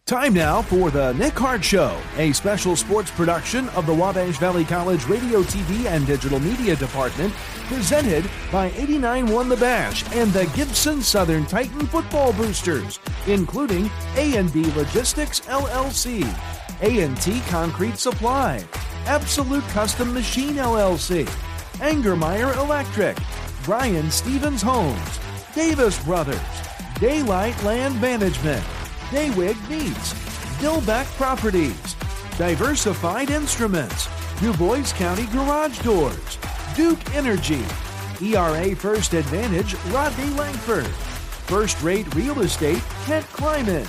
Time now for the Nick Hart Show, a special sports production of the Wabash Valley College Radio, TV, and Digital Media Department, presented by 89-1 The Bash and the Gibson Southern Titan Football Boosters, including A&B Logistics, LLC, A&T Concrete Supply, Absolute Custom Machine, LLC, Angermeyer Electric, Brian Stevens Homes, Davis Brothers, Daylight Land Management, Daywig Meats, Dillbeck Properties, Diversified Instruments, DuBois County Garage Doors, Duke Energy, ERA First Advantage, Rodney Langford, First Rate Real Estate, Kent Kleiman,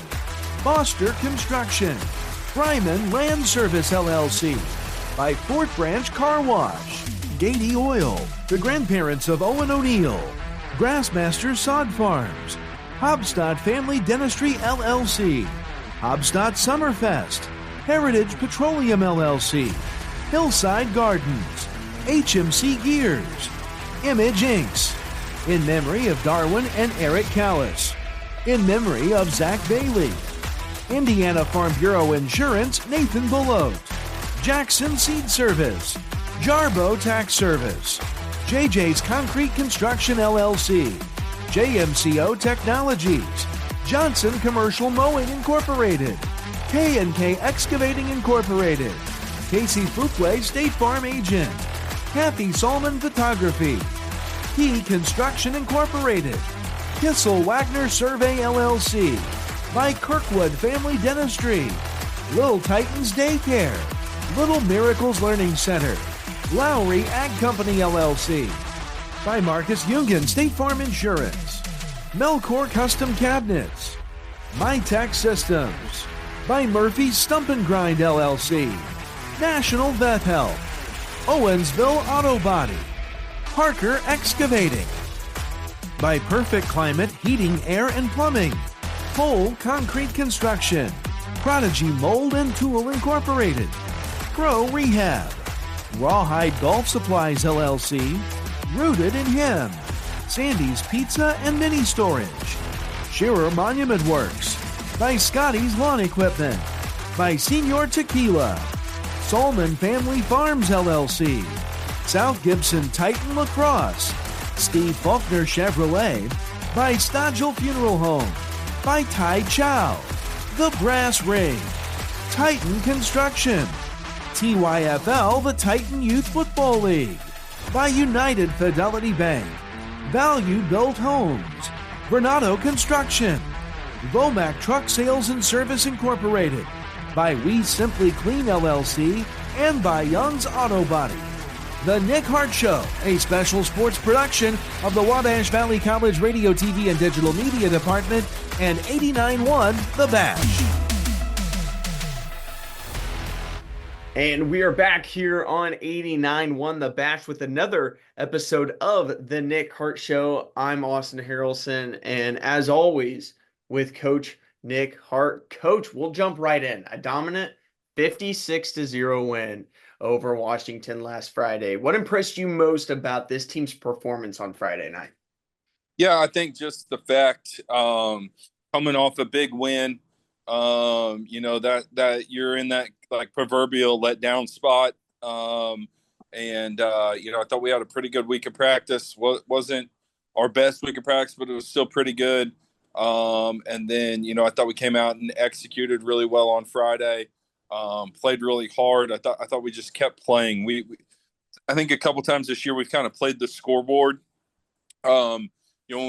Foster Construction, Fryman Land Service LLC, by Fort Branch Car Wash, Gady Oil, the grandparents of Owen O'Neill, Grassmaster Sod Farms, Hobstadt Family Dentistry LLC, Hobstadt Summerfest, Heritage Petroleum LLC, Hillside Gardens, HMC Gears, Image Inks, in memory of Darwin and Eric Callis, in memory of Zach Bailey, Indiana Farm Bureau Insurance Nathan Belote, Jackson Seed Service, Jarbo Tax Service, JJ's Concrete Construction LLC, JMCO Technologies, Johnson Commercial Mowing Incorporated, K&K Excavating Incorporated, Casey Fuquay State Farm Agent, Kathy Solomon Photography, Key Construction Incorporated, Kissel Wagner Survey LLC, by Kirkwood Family Dentistry, Little Titans Daycare, Little Miracles Learning Center, Lowry Ag Company LLC, by Marcus Jungan State Farm Insurance, Melcor Custom Cabinets, MyTech Systems, by Murphy's Stump and Grind LLC, National Vet Health, Owensville Auto Body, Parker Excavating, by Perfect Climate Heating, Air, and Plumbing, Cole Concrete Construction, Prodigy Mold and Tool Incorporated, Pro Rehab, Rawhide Golf Supplies LLC, Rooted in Him, Sandy's Pizza and Mini Storage, Shearer Monument Works, by Scotty's Lawn Equipment, by Senior Tequila, Solman Family Farms LLC, South Gibson Titan Lacrosse, Steve Faulkner Chevrolet, by Stodgel Funeral Home, by Tai Chow, The Brass Ring, Titan Construction, TYFL, the Titan Youth Football League, by United Fidelity Bank, Value Built Homes, Bernardo Construction, Vomac Truck Sales and Service Incorporated, by We Simply Clean LLC, and by Young's Auto Body. The Nick Hart Show, a special sports production of the Wabash Valley College Radio, TV, and Digital Media Department and 89.1 The Bash. And we are back here on 89.1 The Bash with another episode of the Nick Hart Show. I'm Austin Harrelson, and as always, with Coach Nick Hart. Coach, we'll jump right in. A dominant 56-0 win over Washington last Friday. What impressed you most about this team's performance on Friday night? Yeah, I think just the fact coming off a big win, that you're in that like proverbial letdown spot. I thought we had a pretty good week of practice. Wasn't our best week of practice, but it was still pretty good. I thought we came out and executed really well on Friday. Played really hard. I thought we just kept playing. I think a couple times this year we've kind of played the scoreboard. When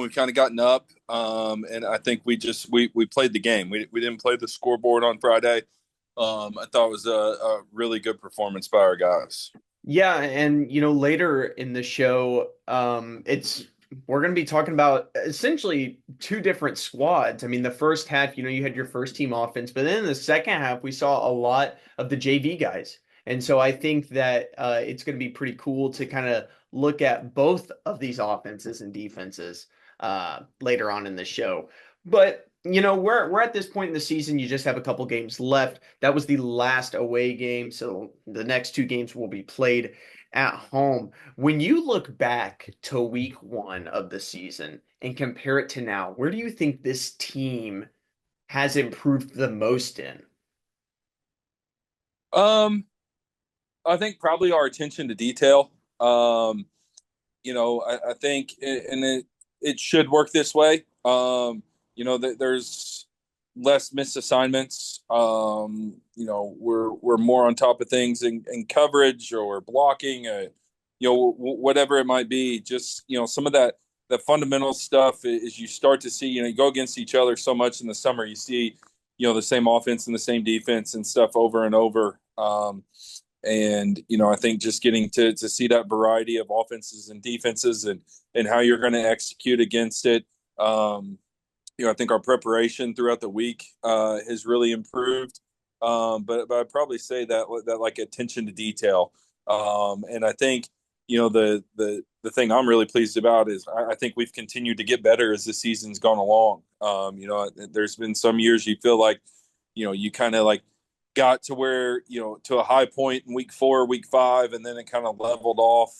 we've kind of gotten up, and I think we played the game. We didn't play the scoreboard on Friday. I thought it was a really good performance by our guys. Yeah, and later in the show, we're going to be talking about essentially two different squads. I mean, the first half, you had your first team offense, but then in the second half, we saw a lot of the JV guys. And so I think that it's going to be pretty cool to kind of look at both of these offenses and defenses later on in the show. But, we're at this point in the season. You just have a couple games left. That was the last away game. So the next two games will be played at home. When you look back to week one of the season and compare it to now, where do you think this team has improved the most in? Um, I think probably our attention to detail. I think, and it should work this way. There's less missed assignments. We're more on top of things in coverage or blocking, whatever it might be. Just, some of that fundamental stuff is you start to see, you go against each other so much in the summer. You see, the same offense and the same defense and stuff over and over. I think just getting to see that variety of offenses and defenses and how you're going to execute against it. I think our preparation throughout the week has really improved. But I'd probably say that like attention to detail. And I think, the thing I'm really pleased about is I think we've continued to get better as the season's gone along. There's been some years you feel like, you kind of like got to where, to a high point in week 4, week 5, and then it kind of leveled off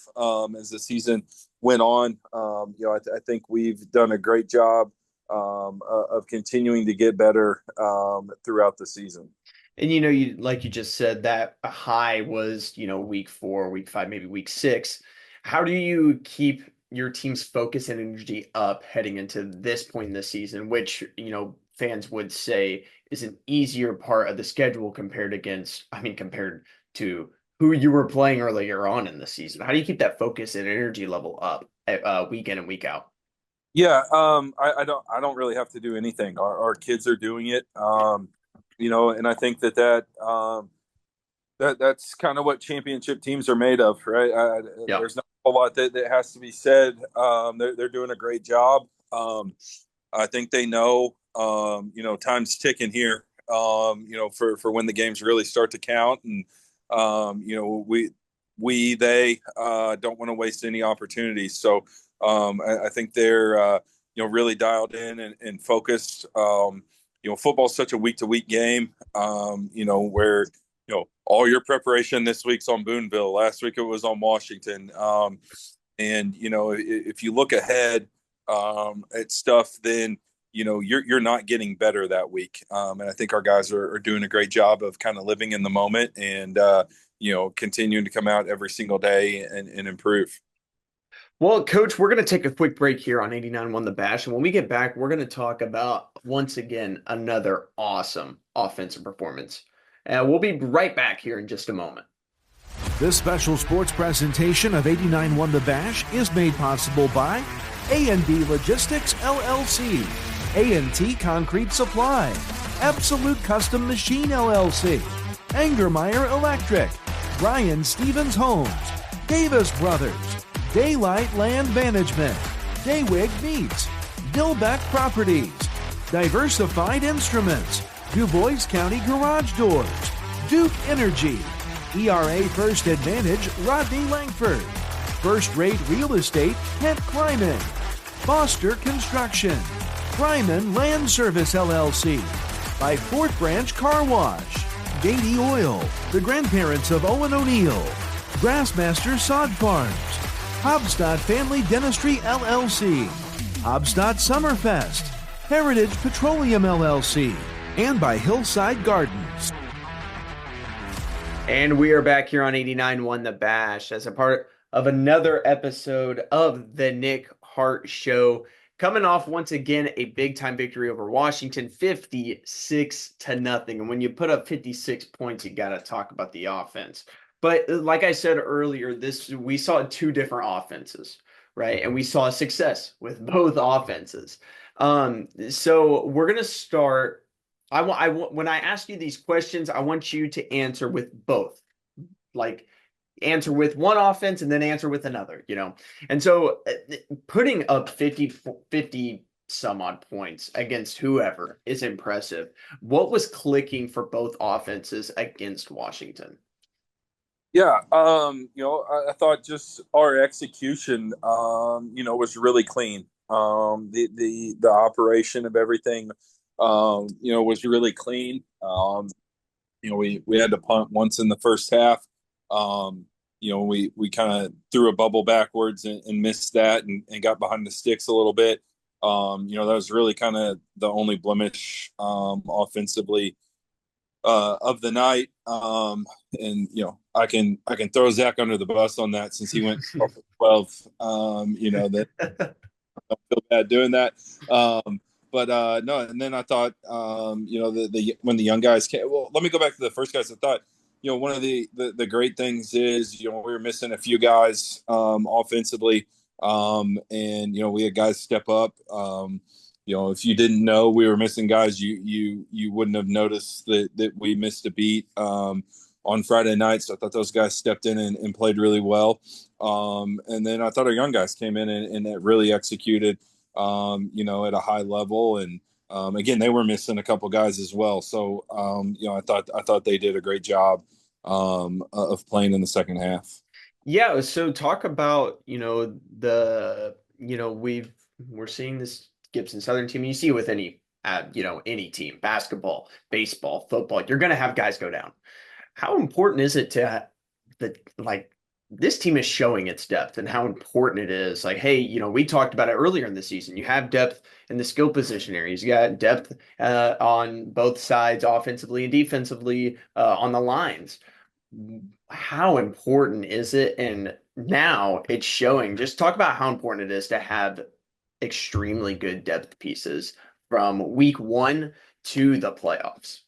as the season went on. I think we've done a great job of continuing to get better throughout the season. And you like you just said that a high was, week 4, week 5, maybe week 6. How do you keep your team's focus and energy up heading into this point in the season, which, fans would say is an easier part of the schedule compared to who you were playing earlier on in the season? How do you keep that focus and energy level up week in and week out? Yeah, I don't really have to do anything. Our kids are doing it. And I think that's kind of what championship teams are made of, right? Yeah. There's not a whole lot that has to be said. They're doing a great job. I think they know, time's ticking here, for when the games really start to count. And, they don't want to waste any opportunities. So I think they're, really dialed in and focused. Football's such a week-to-week game, where, all your preparation this week's on Boonville. Last week it was on Washington. If you look ahead at stuff, then, you're not getting better that week. And I think our guys are doing a great job of kind of living in the moment and, continuing to come out every single day and improve. Well, Coach, we're going to take a quick break here on 89.1 The Bash. And when we get back, we're going to talk about, once again, another awesome offensive performance. And we'll be right back here in just a moment. This special sports presentation of 89.1 The Bash is made possible by A&B Logistics, LLC, A&T Concrete Supply, Absolute Custom Machine, LLC, Angermeyer Electric, Brian Stevens Homes, Davis Brothers, Daylight Land Management, Daywig Meats, Dillbeck Properties, Diversified Instruments, DuBois County Garage Doors, Duke Energy, ERA First Advantage, Rodney Langford, First Rate Real Estate, Kent Kleiman, Foster Construction, Ryman Land Service LLC, by Fort Branch Car Wash, Beatty Oil, the grandparents of Owen O'Neill, Grassmaster Sod Farms, Hobstadt Family Dentistry LLC, Hobstadt Summerfest, Heritage Petroleum LLC, and by Hillside Gardens. And we are back here on 89.1 The Bash as a part of another episode of the Nick Hart Show. Coming off, once again, a big-time victory over Washington, 56-0. And when you put up 56 points, you got to talk about the offense. But like I said earlier, we saw 2 different offenses, right? And we saw success with both offenses. So we're going to start. When I ask you these questions, I want you to answer with both. Like, answer with one offense and then answer with another, And so putting up 50 some odd points against whoever is impressive. What was clicking for both offenses against Washington? Yeah, I thought just our execution, was really clean. The operation of everything, was really clean. We had to punt once in the first half. We kind of threw a bubble backwards and missed that and got behind the sticks a little bit. That was really kind of the only blemish offensively of the night. I can throw Zach under the bus on that since he went 12. That I don't feel bad doing that. But no, and then I thought, when the young guys came, well, let me go back to the first guys. I thought, one of the great things is, we were missing a few guys offensively, and we had guys step up. If you didn't know we were missing guys, you wouldn't have noticed that we missed a beat on Friday night. So I thought those guys stepped in and played really well. And then I thought our young guys came in and really executed, at a high level. And again, they were missing a couple guys as well. So I thought they did a great job of playing in the second half. Yeah. So talk about we're seeing this Gibson Southern team. You see with any team, basketball, baseball, football, you're going to have guys go down. How important is it this team is showing its depth and how important it is? Like, hey, we talked about it earlier in the season. You have depth in the skill position areas. You got depth on both sides, offensively and defensively, on the lines. How important is it? And now it's showing. Just talk about how important it is to have extremely good depth pieces from week 1 to the playoffs.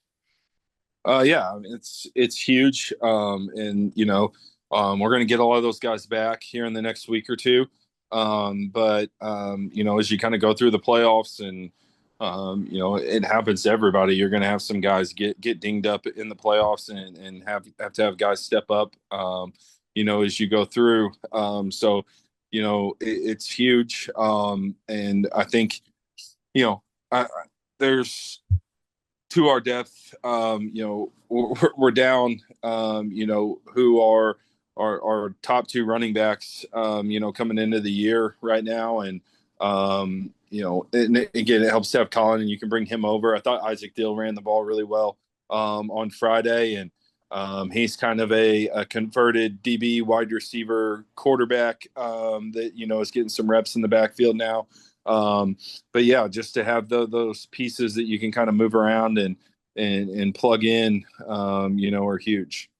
It's huge. We're going to get a lot of those guys back here in the next week or two. But as you kind of go through the playoffs and, it happens to everybody, you're going to have some guys get dinged up in the playoffs and have to have guys step up, as you go through. It's huge. And I think, there's to our depth, we're down, who are our top 2 running backs, coming into the year right now. And, and again, it helps to have Colin and you can bring him over. I thought Isaac Dill ran the ball really well on Friday. And he's kind of a converted DB wide receiver quarterback that, is getting some reps in the backfield now. But yeah, just to have those pieces that you can kind of move around and plug in, are huge.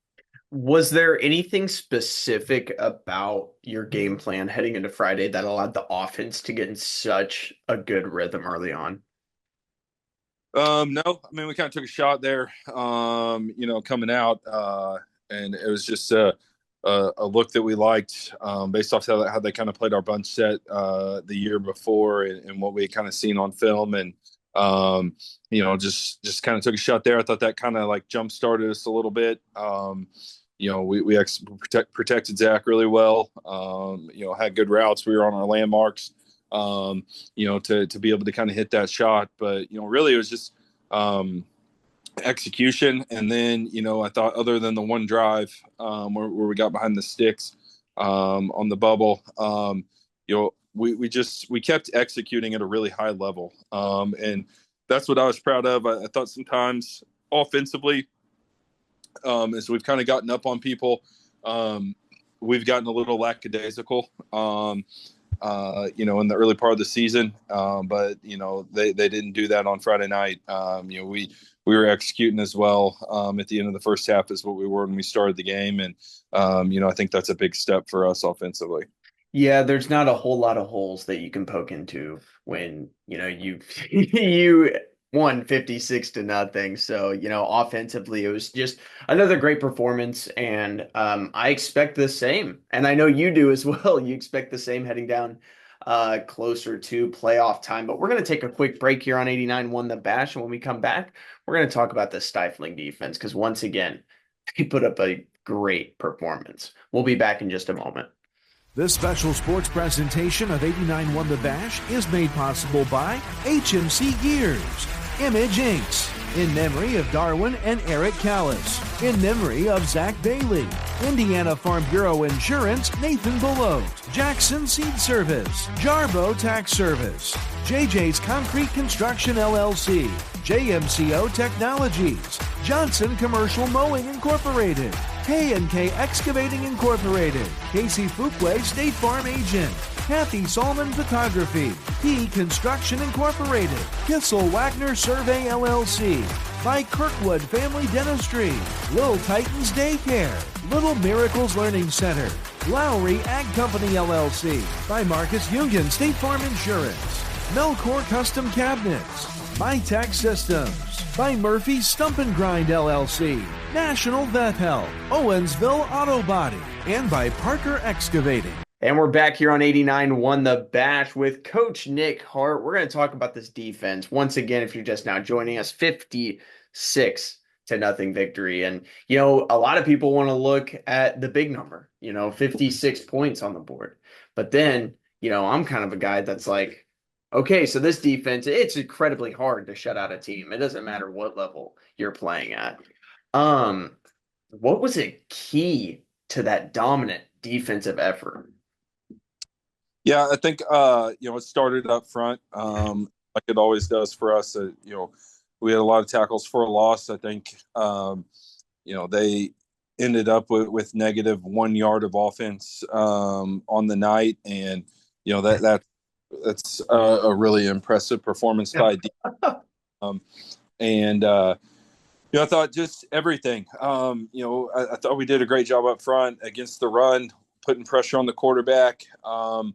Was there anything specific about your game plan heading into Friday that allowed the offense to get in such a good rhythm early on? No, I mean, we kind of took a shot there, coming out, and it was just a look that we liked based off how they kind of played our bunch set the year before and what we had kind of seen on film. And, just kind of took a shot there. I thought that kind of like jump started us a little bit. We protected Zach really well, had good routes. We were on our landmarks, to be able to kind of hit that shot. But, really it was just execution. And then, I thought other than the one drive where we got behind the sticks on the bubble, we kept executing at a really high level. And that's what I was proud of. I thought sometimes offensively, as we've kind of gotten up on people, we've gotten a little lackadaisical, in the early part of the season. But they didn't do that on Friday night. We were executing as well at the end of the first half as what we were when we started the game. And, I think that's a big step for us offensively. Yeah, there's not a whole lot of holes that you can poke into when, you won 56-0. So, offensively, it was just another great performance. And I expect the same. And I know you do as well. You expect the same heading down closer to playoff time. But we're going to take a quick break here on 89-1 The Bash. And when we come back, we're going to talk about the stifling defense because once again, they put up a great performance. We'll be back in just a moment. This special sports presentation of 89-1 The Bash is made possible by HMC Gears, Image Inks, in memory of Darwin and Eric Callis, in memory of Zach Bailey, Indiana Farm Bureau Insurance, Nathan Belote, Jackson Seed Service, Jarbo Tax Service, JJ's Concrete Construction LLC, JMCO Technologies, Johnson Commercial Mowing Incorporated, K&K Excavating Incorporated, Casey Fuquay State Farm Agent, Kathy Solomon Photography, P Construction Incorporated, Kissel Wagner Survey LLC, by Kirkwood Family Dentistry, Little Titans Daycare, Little Miracles Learning Center, Lowry Ag Company LLC, by Marcus Union State Farm Insurance, Melcor Custom Cabinets, MyTech Systems, by Murphy Stump and Grind LLC, National Vet Health, Owensville Auto Body, and by Parker Excavating. And we're back here on 89.1 The Bash with Coach Nick Hart. We're going to talk about this defense. Once again, if you're just now joining us, 56-0 victory. And, a lot of people want to look at the big number, 56 points on the board. But then, I'm kind of a guy that's like, okay, so this defense, it's incredibly hard to shut out a team. It doesn't matter what level you're playing at. What was a key to that dominant defensive effort? Yeah, I think it started up front, like it always does for us. We had a lot of tackles for a loss. I think they ended up with negative 1 yard of offense on the night, and that's a really impressive performance by D. I thought just everything. I thought we did a great job up front against the run, putting pressure on the quarterback, and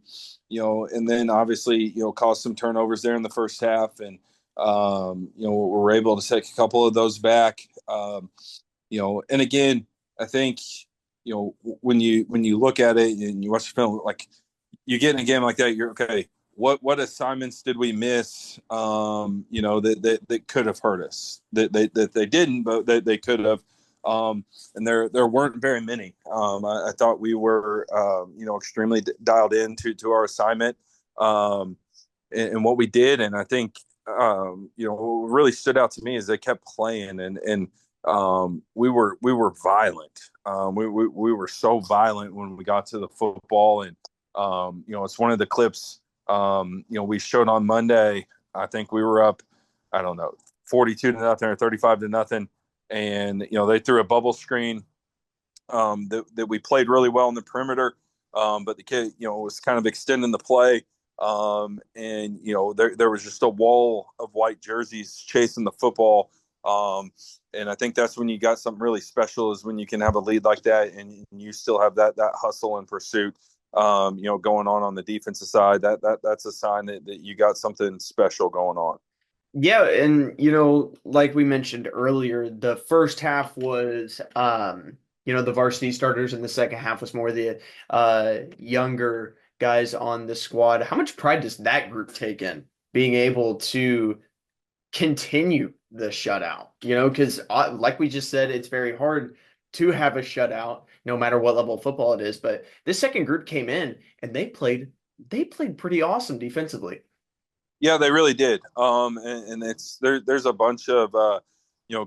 then obviously, caused some turnovers there in the first half. And, we're able to take a couple of those back. And again, I think, when you look at it and you watch the film, like you get in a game like that, you're okay. What assignments did we miss? That could have hurt us. That they didn't, but they could have. And there weren't very many. I thought we were, extremely dialed in to our assignment and what we did. And I think, what really stood out to me is they kept playing and we were violent. We were so violent when we got to the football. And, it's one of the clips, we showed on Monday. I think we were up, 42-0 or 35-0. And, they threw a bubble screen that we played really well in the perimeter. But the kid, was kind of extending the play. And, there was just a wall of white jerseys chasing the football. And I think that's when you got something really special, is when you can have a lead like that and you still have that hustle and pursuit, going on the defensive side. That's a sign that you got something special going on. Yeah, and like we mentioned earlier, the first half was the varsity starters, and the second half was more the younger guys on the squad. How much pride does that group take in being able to continue the shutout? Because like we just said, it's very hard to have a shutout no matter what level of football it is. But this second group came in and they played pretty awesome defensively. Yeah, they really did. And there's a bunch of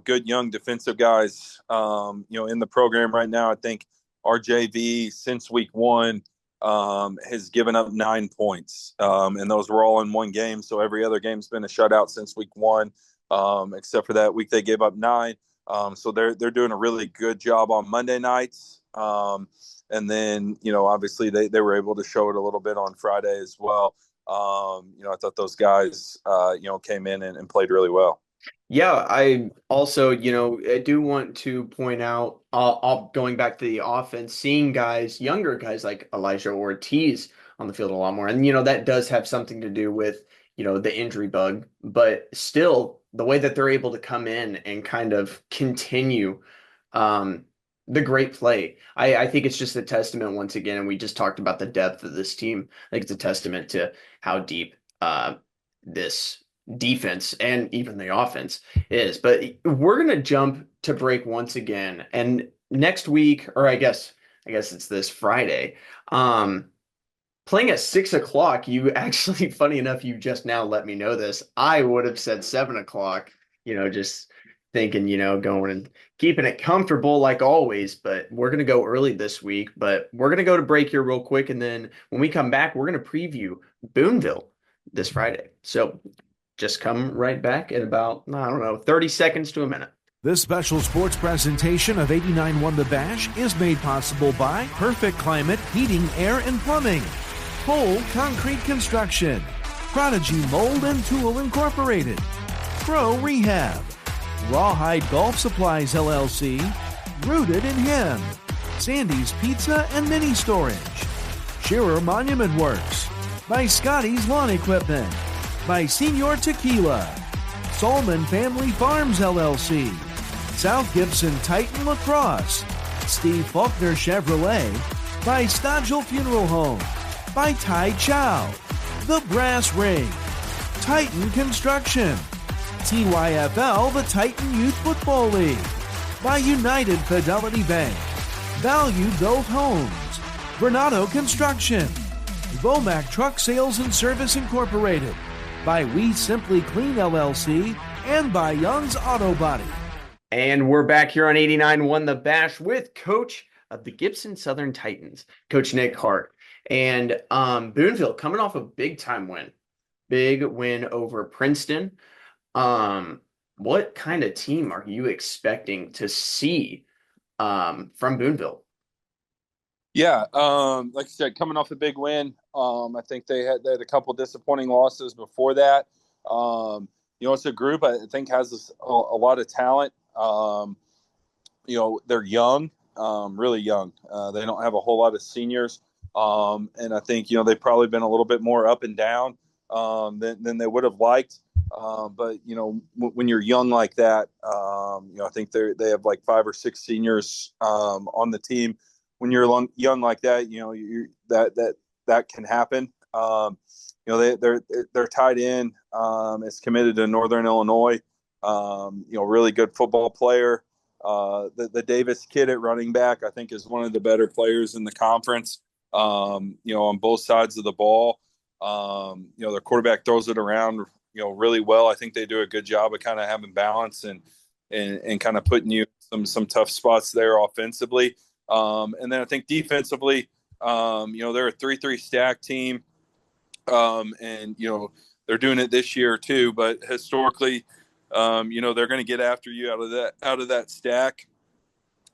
good young defensive guys in the program right now. I think our JV since week one has given up 9 points, and those were all in one game. So every other game's been a shutout since week one, except for that week they gave up 9. So they're doing a really good job on Monday nights. And then obviously they were able to show it a little bit on Friday as well. I thought those guys, came in and played really well. Yeah, I also, I do want to point out, going back to the offense, seeing younger guys like Elijah Ortiz on the field a lot more. And, that does have something to do with, the injury bug. But still, the way that they're able to come in and kind of continue the great play. I think it's just a testament once again, and we just talked about the depth of this team. I think it's a testament to how deep this defense and even the offense is. But we're going to jump to break once again. And next week, or I guess it's this Friday, playing at 6 o'clock, you actually, funny enough, you just now let me know this. I would have said 7 o'clock, just thinking, going and keeping it comfortable like always, but we're going to go early this week. But we're going to go to break here real quick, and then when we come back, we're going to preview Boonville this Friday. So just come right back in about, 30 seconds to a minute. This special sports presentation of 89.1 The Bash is made possible by Perfect Climate Heating, Air, and Plumbing, Pole Concrete Construction, Prodigy Mold and Tool Incorporated, Pro Rehab, Rawhide Golf Supplies LLC, Rooted in Him, Sandy's Pizza and Mini Storage, Shearer Monument Works, by Scotty's Lawn Equipment, by Senior Tequila, Solman Family Farms LLC, South Gibson Titan Lacrosse, Steve Faulkner Chevrolet, by Stodgel Funeral Home, by Tai Chow, The Brass Ring, Titan Construction, TYFL, the Titan Youth Football League, by United Fidelity Bank, Value Built Homes, Bernardo Construction, Vomac Truck Sales and Service Incorporated, by We Simply Clean LLC, and by Young's Auto Body. And we're back here on 89.1 The Bash with coach of the Gibson Southern Titans, Coach Nick Hart. And Boonville coming off a big-time win. Big win over Princeton. What kind of team are you expecting to see from Boonville? Yeah, like I said, coming off a big win. I think they had a couple disappointing losses before that. It's a group I think has a lot of talent. They're young, really young. They don't have a whole lot of seniors. And I think, they've probably been a little bit more up and down than they would have liked. But when you're young like that, I think they have like 5 or 6 seniors on the team. When you're young like that, that can happen. They're tied in. Is committed to Northern Illinois. Really good football player. The Davis kid at running back, I think, is one of the better players in the conference. On both sides of the ball. Their quarterback throws it around, really well. I think they do a good job of kind of having balance and kind of putting you some tough spots there offensively. And then I think defensively, they're a 3-3 stack team. And they're doing it this year too, but historically, they're going to get after you out of that stack.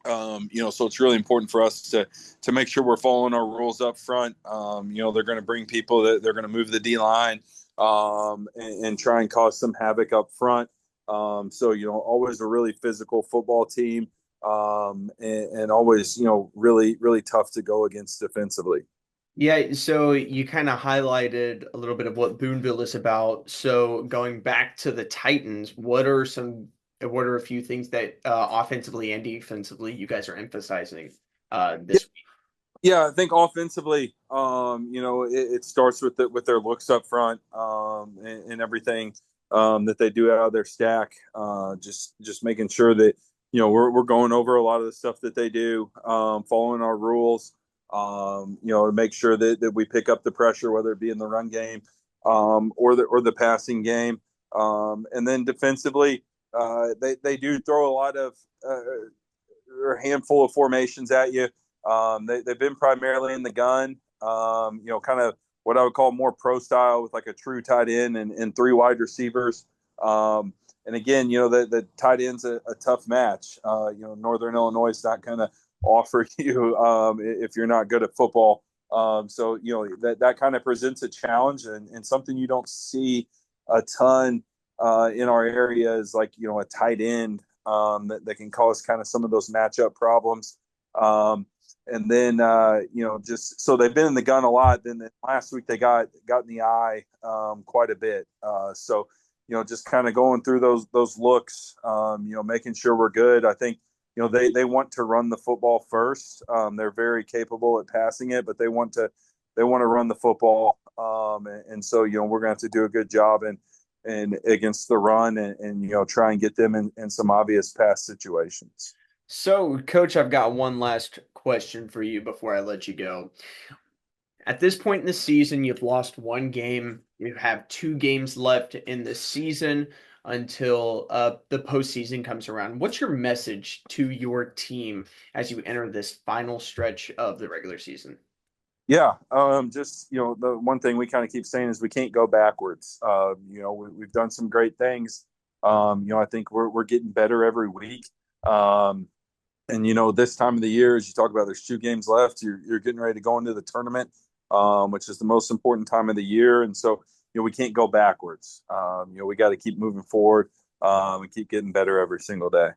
So it's really important for us to make sure we're following our rules up front. They're going to bring people that they're going to move the D line, and try and cause some havoc up front. Always a really physical football team. And always, really, really tough to go against defensively. Yeah, so you kind of highlighted a little bit of what Boonville is about. So going back to the Titans, what are a few things that offensively and defensively you guys are emphasizing this week? Yeah, I think offensively, it starts with their looks up front, and everything that they do out of their stack. Just making sure that we're going over a lot of the stuff that they do, following our rules. To make sure that we pick up the pressure, whether it be in the run game or the passing game. And then defensively, they do throw a lot of a handful of formations at you. They've been primarily in the gun, kind of what I would call more pro style with like a true tight end and 3 wide receivers. And again, the tight end's a tough match. Northern Illinois is not going to offer you if you're not good at football. So that kind of presents a challenge and something you don't see a ton in our area is like a tight end that can cause kind of some of those matchup problems. And then just so they've been in the gun a lot. Then last week they got in the eye quite a bit. So just kind of going through those looks, making sure we're good. I think they want to run the football first. They're very capable at passing it, but they want to run the football. And so we're going to have to do a good job and against the run and try and get them in some obvious pass situations. So, Coach, I've got one last question for you before I let you go. At this point in the season, you've lost 1 game. You have 2 games left in the season until the postseason comes around. What's your message to your team as you enter this final stretch of the regular season? Yeah, just the one thing we kind of keep saying is we can't go backwards. We've done some great things I think we're getting better every week. And, this time of the year, as you talk about, there's 2 games left. You're getting ready to go into the tournament, which is the most important time of the year. And so, we can't go backwards. We got to keep moving forward and keep getting better every single day.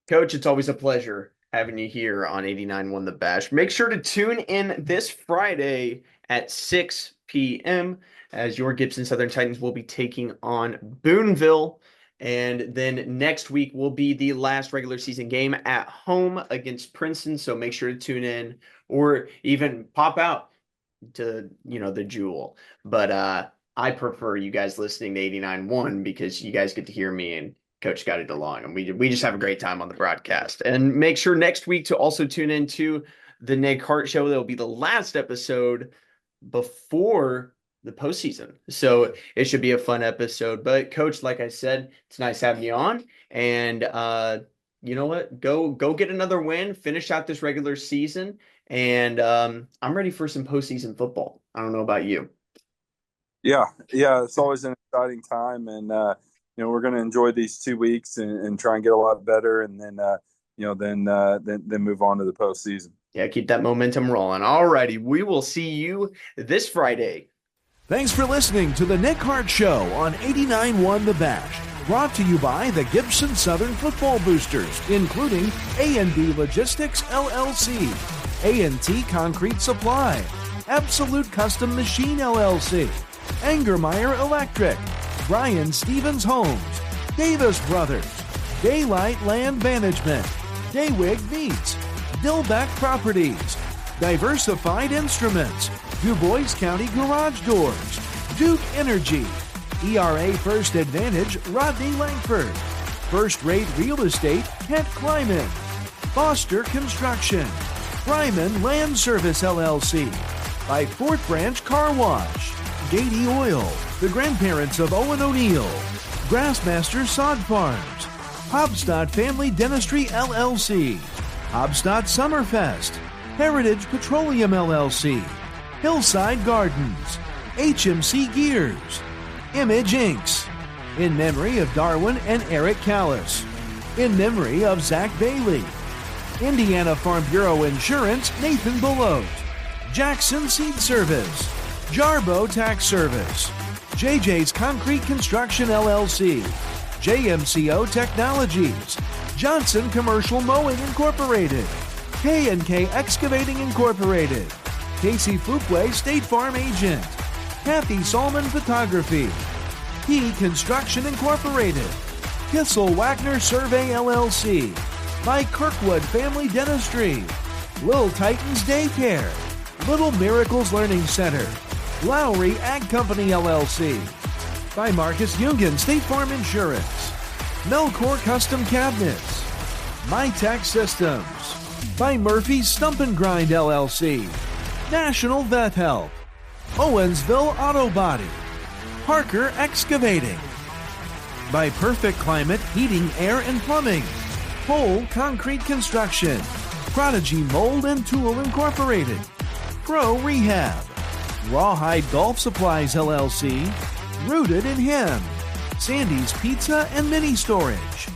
Coach, it's always a pleasure having you here on 89.1 The Bash. Make sure to tune in this Friday at 6 p.m. as your Gibson Southern Titans will be taking on Boonville. And then next week will be the last regular season game at home against Princeton. So make sure to tune in or even pop out to, the Jewel. But I prefer you guys listening to 89.1 because you guys get to hear me and Coach Scotty DeLong. And we just have a great time on the broadcast. And make sure next week to also tune into the Nick Hart Show. That'll be the last episode before the postseason. So it should be a fun episode. But Coach, like I said, it's nice having you on. And you know what? Go get another win, finish out this regular season. And I'm ready for some postseason football. I don't know about you. Yeah, it's always an exciting time. And, we're going to enjoy these 2 weeks and try and get a lot better. And then, then move on to the postseason. Yeah, keep that momentum rolling. All righty. We will see you this Friday. Thanks for listening to the Nick Hart Show on 89.1 The Bash. Brought to you by the Gibson Southern Football Boosters, including A&B Logistics, LLC, A&T Concrete Supply, Absolute Custom Machine, LLC, Angermeyer Electric, Brian Stevens Homes, Davis Brothers, Daylight Land Management, Daywig Meats, Dillback Properties, Diversified Instruments, Du Bois County Garage Doors, Duke Energy, ERA First Advantage, Rodney Langford, First Rate Real Estate, Kent Kleiman, Foster Construction, Ryman Land Service LLC, by Fort Branch Car Wash, Gady Oil, the grandparents of Owen O'Neill, Grassmaster Sod Farms, Hobstadt Family Dentistry LLC, Hobstadt Summerfest, Heritage Petroleum LLC, Hillside Gardens, HMC Gears, Image Inks, in memory of Darwin and Eric Callis, in memory of Zach Bailey, Indiana Farm Bureau Insurance, Nathan Belote, Jackson Seed Service, Jarbo Tax Service, JJ's Concrete Construction LLC, JMCO Technologies, Johnson Commercial Mowing Incorporated, K&K Excavating Incorporated, Casey Fuquay State Farm Agent, Kathy Solomon Photography, P Construction Incorporated, Kissel Wagner Survey LLC, by Kirkwood Family Dentistry, Little Titans Daycare, Little Miracles Learning Center, Lowry Ag Company LLC, by Marcus Jungan State Farm Insurance, Melcor Custom Cabinets, MyTech Systems, by Murphy's Stump and Grind LLC, National Vet Help, Owensville Auto Body, Parker Excavating, by Perfect Climate Heating, Air and Plumbing, Pole Concrete Construction, Prodigy Mold and Tool Incorporated, Pro Rehab, Rawhide Golf Supplies LLC, Rooted in Him, Sandy's Pizza and Mini Storage,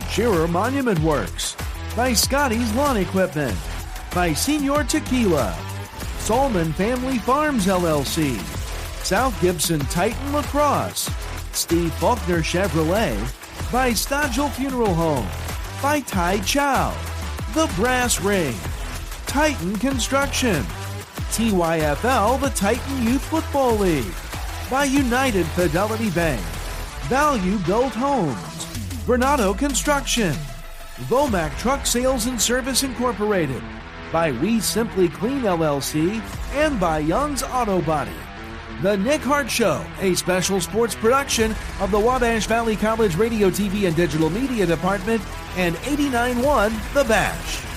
Shearer Monument Works, by Scotty's Lawn Equipment, by Senior Tequila, Solman Family Farms LLC, South Gibson Titan Lacrosse, Steve Faulkner Chevrolet, by Stodgel Funeral Home, by Tai Chow, The Brass Ring, Titan Construction, TYFL, the Titan Youth Football League, by United Fidelity Bank, Value Built Homes, Bernardo Construction, Vomac Truck Sales and Service Incorporated, by We Simply Clean LLC, and by Young's Auto Body. The Nick Hart Show, a special sports production of the Wabash Valley College Radio, TV, and Digital Media Department, and 89.1 The Bash.